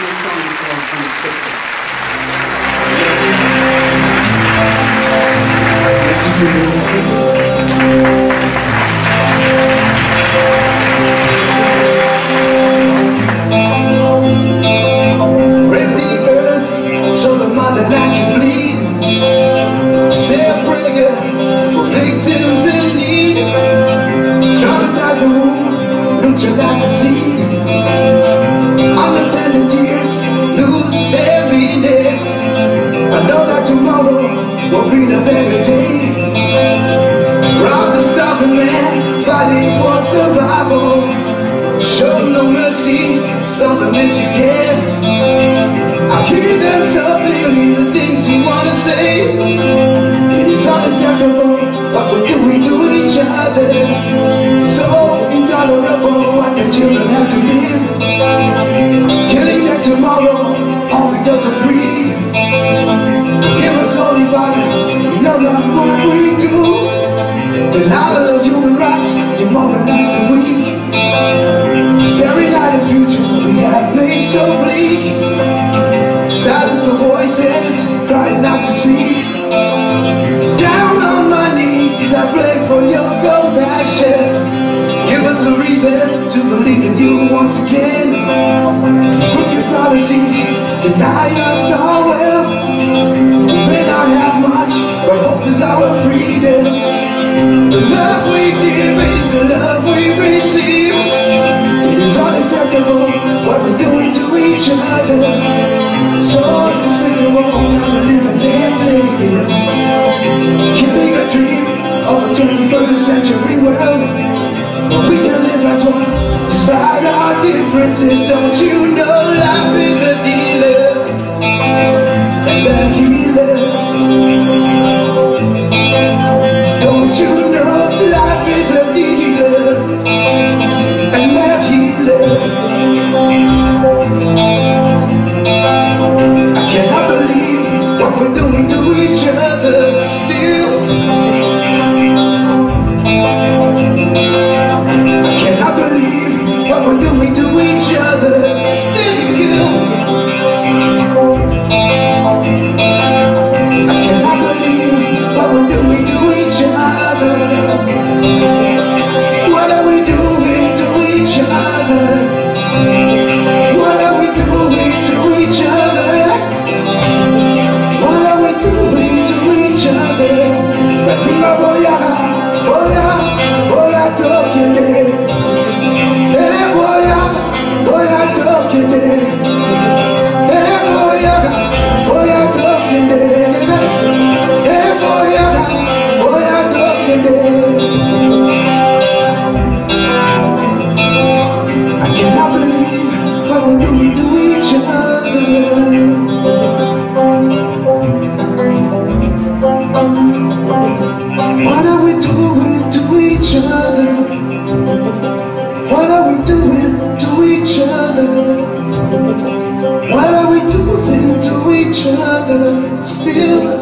next song is called Unaccepted. Rip the earth so the motherland can bleed. Say a prayer for victims in need. Traumatize the wound, neutralize the seed. Unattended tears lose their meaning. I know that tomorrow will be the better day. Rob the starving man, fighting for survival. Show no mercy, stop them if you can. I hear them telling the things you wanna say. It is unacceptable what we're doing to each other. So intolerable what the children have to live. Killing them tomorrow, all because of greed. Forgive us, Holy Father, we know not what we do. Denial of human rights, demoralize the weak. Staring at the future we have made so bleak. Silence the voices crying out to speak. Down on my knees I pray for your compassion. Give us a reason to believe in you once again. Crooked policies deny us our wealth. We may not have much, but hope is our freedom. The love we give is the love we receive. It is unacceptable what we're doing to each other. So despicable not to live and live. Killing a dream of a 21st century world where we can live as one despite our differences. Don't you know life is a dealer and a healer? Don't you know life is a dealer and a healer? I cannot believe what we're doing to each other still. I cannot believe what we're doing to each other still. I cannot believe what we're doing to each other. What are we doing to each other? What are we doing to each other? What are we doing to each other? Baninga boya, boya tokende. Hey boya tokende. Hey boya tokende. Hey boya tokende. I cannot believe what we're doing to each other. What are we doing to each other? What are we doing to each other? What are we doing to each other still?